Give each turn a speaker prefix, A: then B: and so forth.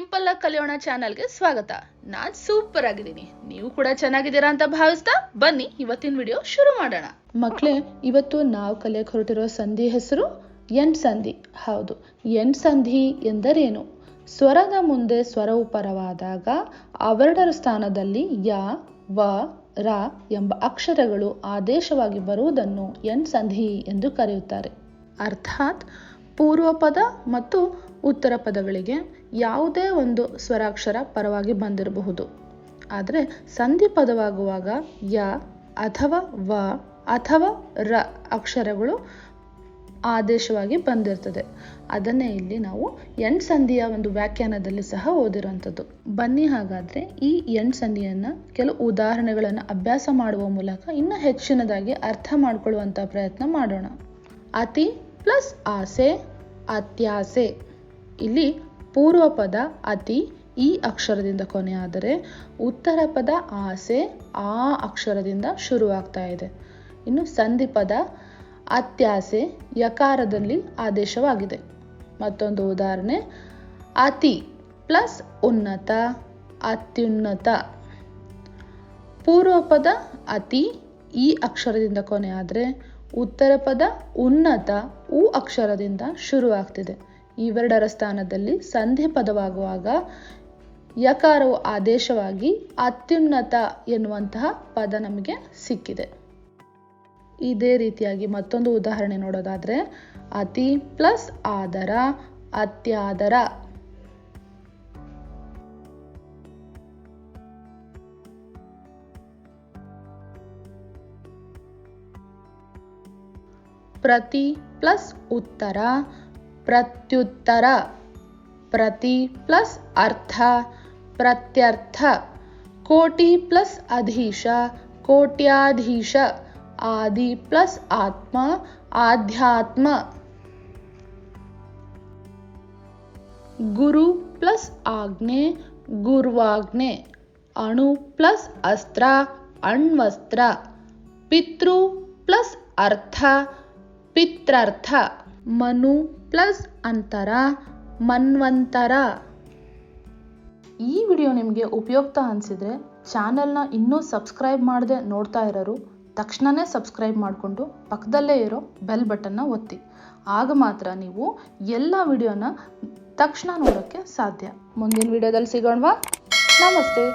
A: Simple ಆಗಿ ಕಲಿಯೋಣ ಚಾನಲ್ಗೆ ಸ್ವಾಗತ. ನಾನ್ ಸೂಪರ್ ಆಗಿದ್ದೀನಿ, ನೀವು ಕೂಡ ಚೆನ್ನಾಗಿದ್ದೀರಾ ಅಂತ ಭಾವಿಸ್ತಾ ಬನ್ನಿ ಇವತ್ತಿನ ವಿಡಿಯೋ ಶುರು ಮಾಡೋಣ. ಮಕ್ಕಳೇ, ಇವತ್ತು ನಾವು ಕಲಿಯಕ್ಕೆ ಹೊರಟಿರೋ ಸಂಧಿ ಹೆಸರು ಎಂಟ್ ಸಂಧಿ. ಹೌದು, ಎಂಟ್ ಸಂಧಿ ಎಂದರೇನು? ಸ್ವರದ ಮುಂದೆ ಸ್ವರವು ಪರವಾದಾಗ ಅವೆರಡರ ಸ್ಥಾನದಲ್ಲಿ ಯ, ವ, ರ ಎಂಬ ಅಕ್ಷರಗಳು ಆದೇಶವಾಗಿ ಬರುವುದನ್ನು ಎಂಟ್ ಸಂಧಿ ಎಂದು ಕರೆಯುತ್ತಾರೆ. ಅರ್ಥಾತ್ ಪೂರ್ವ ಪದ ಮತ್ತು ಉತ್ತರ ಪದಗಳಿಗೆ ಯಾವುದೇ ಒಂದು ಸ್ವರಾಕ್ಷರ ಪರವಾಗಿ ಬಂದಿರಬಹುದು. ಆದರೆ ಸಂಧಿ ಪದವಾಗುವಾಗ ಯ ಅಥವಾ ವ ಅಥವಾ ರ ಅಕ್ಷರಗಳು ಆದೇಶವಾಗಿ ಬಂದಿರ್ತದೆ. ಅದನ್ನೇ ಇಲ್ಲಿ ನಾವು ಎಂಟ್ ಸಂಧಿಯ ಒಂದು ವ್ಯಾಖ್ಯಾನದಲ್ಲಿ ಸಹ ಓದಿರುವಂಥದ್ದು. ಬನ್ನಿ ಹಾಗಾದರೆ ಈ ಎಂಟ್ ಸಂಧಿಯನ್ನು ಕೆಲವು ಉದಾಹರಣೆಗಳನ್ನು ಅಭ್ಯಾಸ ಮಾಡುವ ಮೂಲಕ ಇನ್ನೂ ಹೆಚ್ಚಿನದಾಗಿ ಅರ್ಥ ಮಾಡಿಕೊಳ್ಳುವಂಥ ಪ್ರಯತ್ನ ಮಾಡೋಣ. ಅತಿ ಪ್ಲಸ್ ಆಸೆ, ಅತ್ಯಾಸೆ. ಇಲ್ಲಿ ಪೂರ್ವ ಪದ ಅತಿ ಈ ಅಕ್ಷರದಿಂದ ಕೊನೆಯಾದರೆ ಉತ್ತರ ಪದ ಆಸೆ ಆ ಅಕ್ಷರದಿಂದ ಶುರುವಾಗ್ತಾ ಇದೆ. ಇನ್ನು ಸಂಧಿ ಪದ ಅತ್ಯಾಸೆ ಯಕಾರದಲ್ಲಿ ಆದೇಶವಾಗಿದೆ. ಮತ್ತೊಂದು ಉದಾಹರಣೆ, ಅತಿ ಪ್ಲಸ್ ಉನ್ನತ, ಅತ್ಯುನ್ನತ. ಪೂರ್ವ ಪದ ಅತಿ ಈ ಅಕ್ಷರದಿಂದ ಕೊನೆಯಾದರೆ ಉತ್ತರ ಪದ ಉನ್ನತ ಉ ಅಕ್ಷರದಿಂದ ಶುರುವಾಗ್ತಿದೆ. ಇವೆರಡರ ಸ್ಥಾನದಲ್ಲಿ ಸಂಧಿ ಪದವಾಗುವಾಗ ಯಕಾರವು ಆದೇಶವಾಗಿ ಅತ್ಯುನ್ನತ ಎನ್ನುವಂತಹ ಪದ ನಮಗೆ ಸಿಕ್ಕಿದೆ. ಇದೇ ರೀತಿಯಾಗಿ ಮತ್ತೊಂದು ಉದಾಹರಣೆ ನೋಡೋದಾದ್ರೆ, ಅತಿ ಪ್ಲಸ್ ಆದರ, ಅತ್ಯಾದರ. ಪ್ರತಿ ಪ್ಲಸ್ ಉತ್ತರ, ಪ್ರತ್ಯುತ್ತರ. ಪ್ರತಿ ಪ್ಲಸ್ ಅರ್ಥ, ಪ್ರತ್ಯರ್ಥ. ಕೋಟಿ ಪ್ಲಸ್ ಅಧೀಶ, ಕೋಟ್ಯಾಧೀಶ. ಆದಿ ಪ್ಲಸ್ ಆತ್ಮ, ಆಧ್ಯಾತ್ಮ. ಗುರು ಪ್ಲಸ್ ಆಜ್ಞೆ, ಗುರ್ವಾಜ್ಞೆ. ಅಣು ಪ್ಲಸ್ ಅಸ್ತ್ರ, ಅಣ್ವಸ್ತ್ರ. ಪಿತೃ ಪ್ಲಸ್ ಅರ್ಥ, ಪಿತ್ರರ್ಥ. ಮನು ಪ್ಲಸ್ ಅಂತರ, ಮನ್ವಂತರ. ಈ ವಿಡಿಯೋ ನಿಮಗೆ ಉಪಯುಕ್ತ ಅನಿಸಿದರೆ ಚಾನಲ್ನ ಇನ್ನೂ ಸಬ್ಸ್ಕ್ರೈಬ್ ಮಾಡದೆ ನೋಡ್ತಾ ಇರೋರು ತಕ್ಷಣವೇ ಸಬ್ಸ್ಕ್ರೈಬ್ ಮಾಡಿಕೊಂಡು ಪಕ್ಕದಲ್ಲೇ ಇರೋ ಬೆಲ್ ಬಟನ್ನ ಒತ್ತಿ. ಆಗ ಮಾತ್ರ ನೀವು ಎಲ್ಲ ವಿಡಿಯೋನ ತಕ್ಷಣ ನೋಡೋಕ್ಕೆ ಸಾಧ್ಯ. ಮುಂದಿನ ವಿಡಿಯೋದಲ್ಲಿ ಸಿಗೋಣವಾ? ನಮಸ್ತೆ.